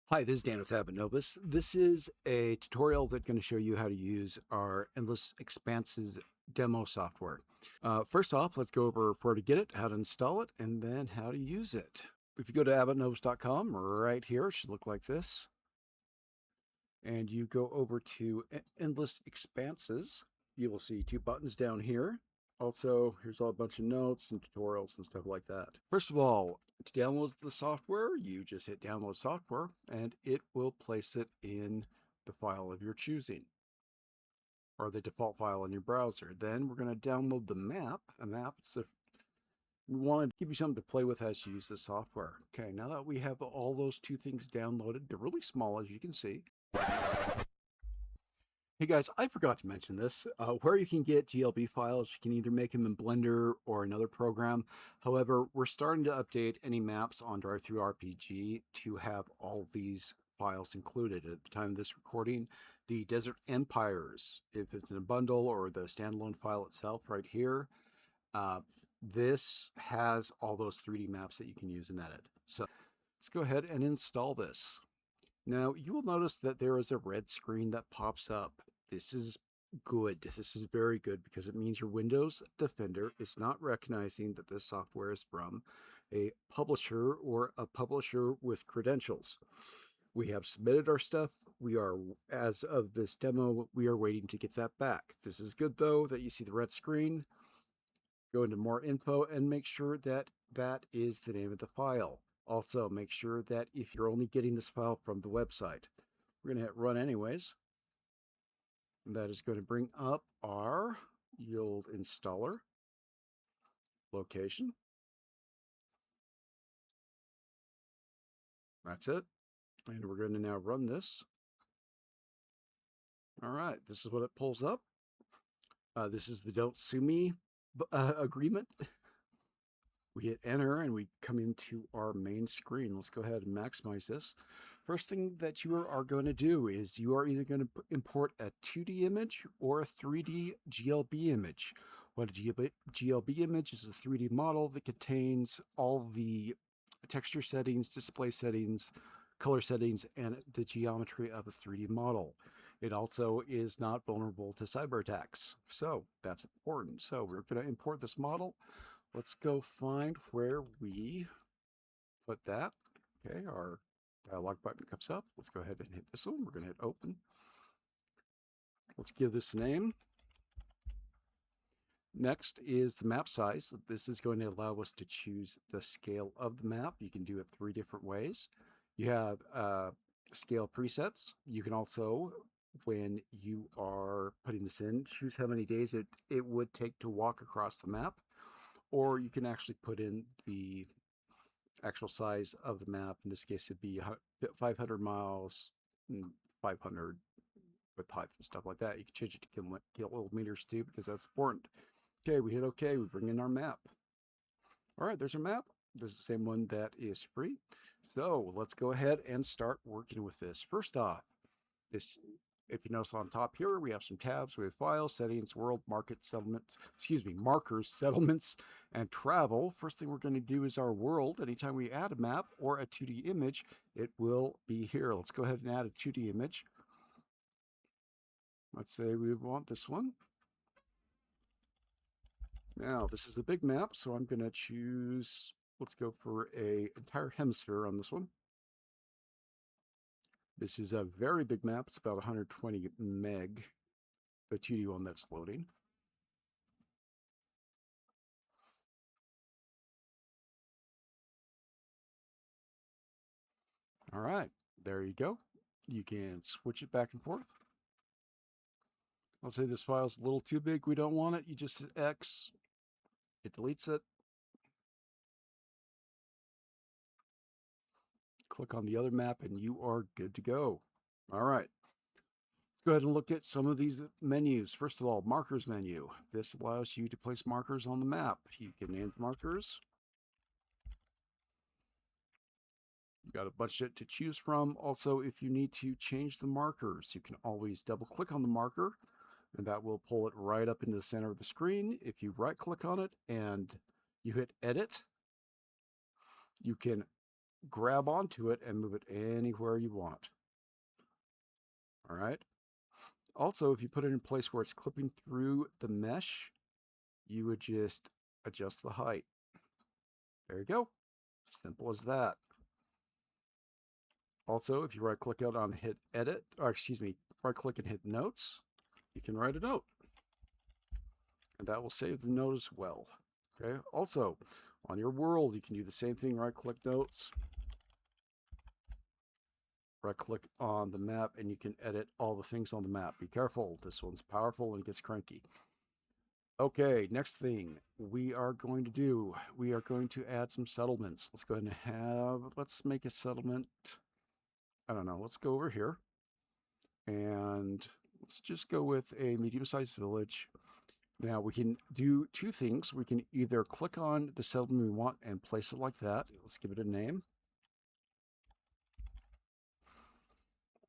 Hi, this is Dan with Novus. This is a tutorial that's going to show you how to use our Endless Expanses demo software. First off, let's go over where to get it, how to install it, and then how to use it. If you go to abbotnovus.com, right here, it should look like this. And you go over to Endless Expanses, you will see two buttons down here. Also, here's a bunch of notes and tutorials and stuff like that. First of all, to download the software, you just hit download software and it will place it in the file of your choosing or the default file in your browser. Then we're going to download the map. We want to give you something to play with as you use the software. Okay, now that we have all those two things downloaded, they're really small as you can see. Hey guys, I forgot to mention this. Where you can get GLB files, you can either make them in Blender or another program. However, we're starting to update any maps on DriveThruRPG to have all these files included. At the time of this recording, the Desert Empires, if it's in a bundle or the standalone file itself right here, this has all those 3D maps that you can use and edit. So let's go ahead and install this. Now, you will notice that there is a red screen that pops up. This is good. This is very good because it means your Windows Defender is not recognizing that this software is from a publisher or a publisher with credentials. We have submitted our stuff. As of this demo, we are waiting to get that back. This is good though, that you see the red screen. Go into more info and make sure that that is the name of the file. Also, make sure that if you're only getting this file from the website, we're going to hit run anyways. And that is going to bring up our yield installer location. That's it. And we're going to now run this. All right, this is what it pulls up. This is the Don't Sue Me agreement. We hit enter and we come into our main screen. Let's go ahead and maximize this. First thing that you are going to do is you are either going to import a 2D image or a 3D GLB image. What a GLB image is a 3D model that contains all the texture settings, display settings, color settings, and the geometry of a 3D model. It also is not vulnerable to cyber attacks. So that's important. So we're going to import this model. Let's go find where we put that. Okay, our dialog button comes up. Let's go ahead and hit this one. We're going to hit open. Let's give this a name. Next is the map size. This is going to allow us to choose the scale of the map. You can do it 3 different ways. You have scale presets. You can also, when you are putting this in, choose how many days it would take to walk across the map. Or you can actually put in the actual size of the map. In this case, it'd be 500 miles, 500 with height and stuff like that. You can change it to kilometers too, because that's important. Okay, we hit OK. We bring in our map. All right, there's our map. This is the same one that is free. So let's go ahead and start working with this. First off, if you notice on top here, we have some tabs with files, settings, world, market, settlements, markers, settlements, and travel. First thing we're going to do is our world. Anytime we add a map or a 2D image, it will be here. Let's go ahead and add a 2D image. Let's say we want this one. Now, this is the big map, so I'm going to choose, let's go for an entire hemisphere on this one. This is a very big map. It's about 120 meg, the 2D one that's loading. All right, there you go. You can switch it back and forth. I'll say this file's a little too big. We don't want it. You just hit X. It deletes it. Click on the other map and you are good to go. All right. Let's go ahead and look at some of these menus. First of all, markers menu. This allows you to place markers on the map. You can name markers. You've got a bunch to choose from. Also, if you need to change the markers, you can always double click on the marker and that will pull it right up into the center of the screen. If you right click on it and you hit edit, you can grab onto it and move it anywhere you want. All right. Also, if you put it in a place where it's clipping through the mesh, you would just adjust the height. There you go. Simple as that. Also, if you right click out on hit edit, or excuse me, right click and hit notes, you can write a note. And that will save the note as well. Okay. Also, on your world, you can do the same thing, right click notes, right click on the map, and you can edit all the things on the map. Be careful, this one's powerful and it gets cranky. Okay, next thing we are going to do, we are going to add some settlements. Let's go ahead and let's make a settlement. I don't know, let's go over here and let's just go with a medium-sized village. Now we can do two things. We can either click on the settlement we want and place it like that. Let's give it a name.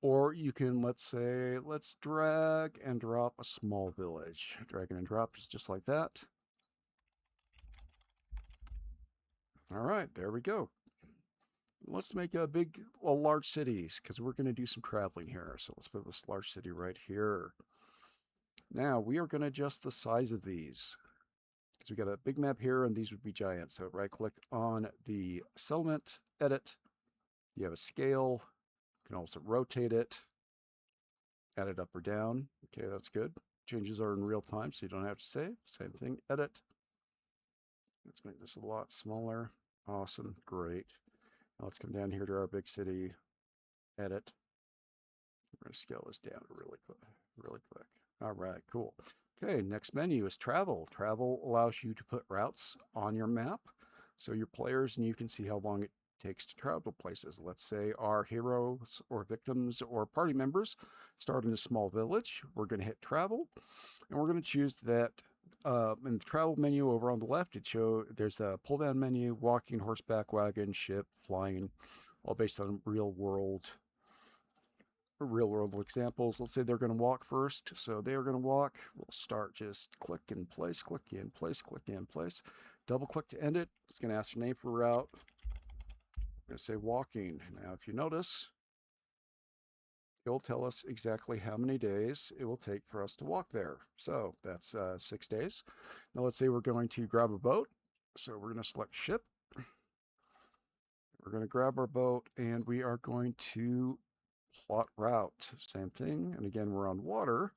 Or you can, let's say, let's drag and drop a small village. Drag and drop is just like that. All right, there we go. Let's make a large cities because we're going to do some traveling here. So let's put this large city right here. Now we are going to adjust the size of these because we got a big map here and these would be giant. So right click on the settlement, edit. You have a scale. You can also rotate it, add it up or down. Okay, that's good. Changes are in real time, so you don't have to save. Same thing, edit. Let's make this a lot smaller. Awesome, great. Now let's come down here to our big city, edit. We're going to scale this down really quick. All right, cool. Okay, next menu is travel. Travel allows you to put routes on your map so your players and you can see how long it takes to travel places. Let's say our heroes or victims or party members start in a small village. We're going to hit travel and we're going to choose that in the travel menu over on the left, there's a pull down menu, walking, horseback, wagon, ship, flying, all based on real world examples. Let's say they're going to walk first. So they are going to walk. We'll start just click in place, click in place, click in place. Double click to end it. It's going to ask your name for route. I'm going to say walking. Now, if you notice, it'll tell us exactly how many days it will take for us to walk there. So that's 6 days. Now let's say we're going to grab a boat. So we're going to select ship. We're going to grab our boat and we are going to plot route. Same thing. And again, we're on water.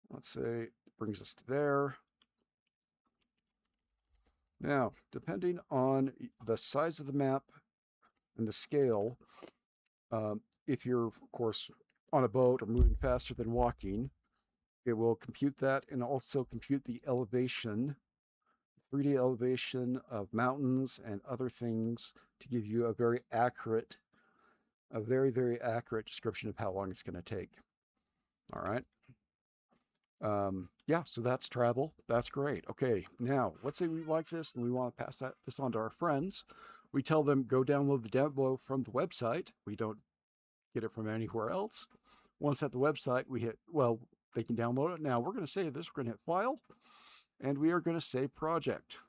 Let's say it brings us to there. Now, depending on the size of the map and the scale, if you're, of course, on a boat or moving faster than walking, it will compute that and also compute the elevation, 3D elevation of mountains and other things to give you a very, very accurate description of how long it's going to take. All right. Yeah, so that's travel. That's great. Okay, now let's say we like this and we want to pass this on to our friends. We tell them go download the demo from the website. We don't get it from anywhere else. Once at the website, we hit, well, they can download it. Now we're going to save this. We're going to hit file and we are going to save project.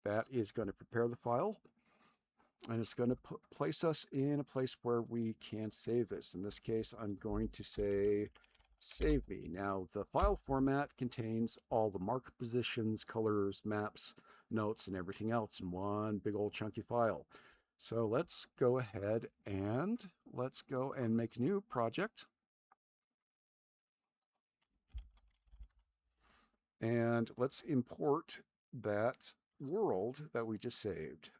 That is going to prepare the file and it's going to place us in a place where we can save this. In this case, I'm going to say save me. Now the file format contains all the marker positions, colors, maps, notes, and everything else in one big old chunky file. So let's go ahead and let's go and make a new project. And let's import that world that we just saved.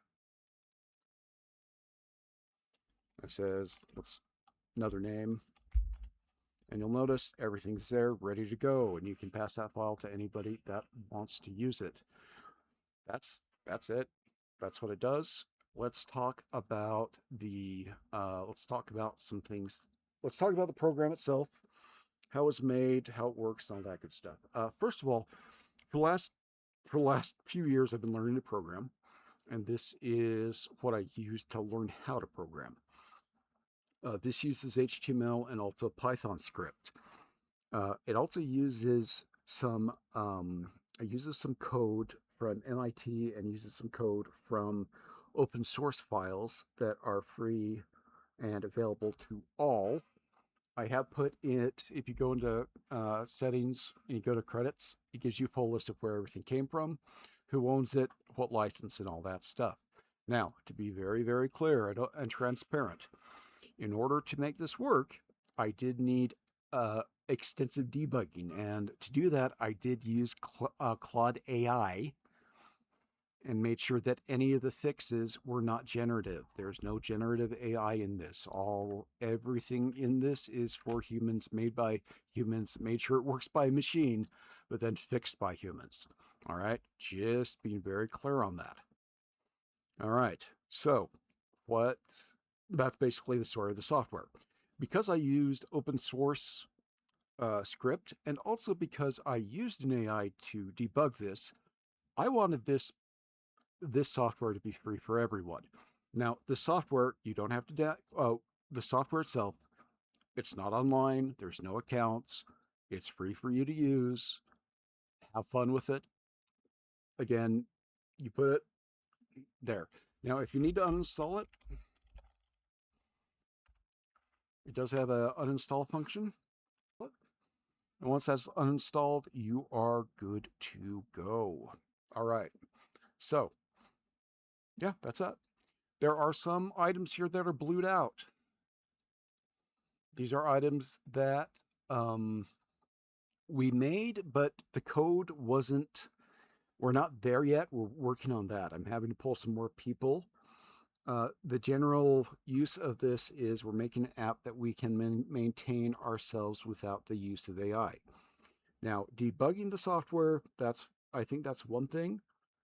It says, let's another name. And you'll notice everything's there ready to go. And you can pass that file to anybody that wants to use it. That's it. That's what it does. Let's talk about some things. Let's talk about the program itself, how it's made, how it works, and all that good stuff. First of all, for the last few years, I've been learning to program, and this is what I use to learn how to program. This uses HTML and also Python script. It also uses some code from MIT and uses some code from open source files that are free and available to all. I have put it, if you go into settings and you go to credits, it gives you a full list of where everything came from, who owns it, what license, and all that stuff. Now, to be very, very clear and transparent, in order to make this work, I did need extensive debugging. And to do that, I did use Claude AI and made sure that any of the fixes were not generative. There's no generative AI in this. Everything in this is for humans, made by humans, made sure it works by a machine, but then fixed by humans. All right, just being very clear on that. All right, so that's basically the story of the software. Because I used open source script, and also because I used an AI to debug this, I wanted this software to be free for everyone. Now, the software, you don't have to, the software itself, it's not online, there's no accounts, it's free for you to use. Have fun with it. Again, you put it there. Now, if you need to uninstall it, it does have an uninstall function. And once that's uninstalled, you are good to go. All right. So, yeah, that's it. There are some items here that are blued out. These are items that we made, but the code we're not there yet. We're working on that. I'm having to pull some more people. The general use of this is we're making an app that we can maintain ourselves without the use of AI. Now, debugging the software, I think that's one thing.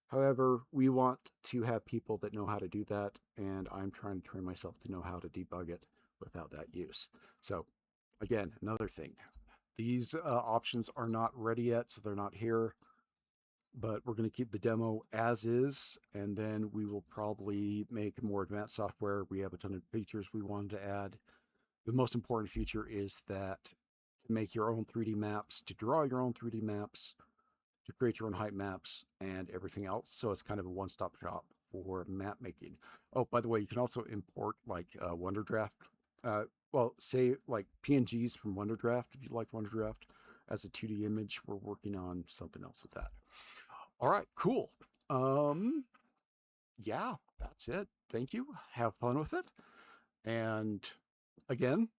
However, we want to have people that know how to do that, and I'm trying to train myself to know how to debug it without that use. So, again, another thing. These options aren't not ready yet, so they're not here. But we're going to keep the demo as is, and then we will probably make more advanced software. We have a ton of features we wanted to add. The most important feature is that to make your own 3D maps, to draw your own 3D maps, to create your own height maps, and everything else. So it's kind of a one-stop shop for map making. Oh, by the way, you can also import like WonderDraft. Say like PNGs from WonderDraft if you like WonderDraft as a 2D image. We're working on something else with that. All right, cool. Yeah, that's it. Thank you. Have fun with it. And again,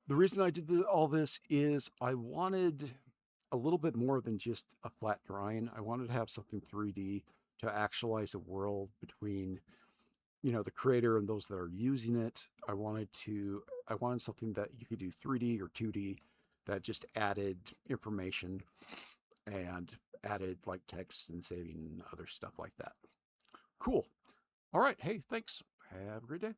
the reason I did all this is I wanted a little bit more than just a flat drawing. I wanted to have something 3D to actualize a world between, the creator and those that are using it. I wanted something that you could do 3D or 2D that just added information and added like text and saving and other stuff like that. Cool. All right. Hey, thanks. Have a great day.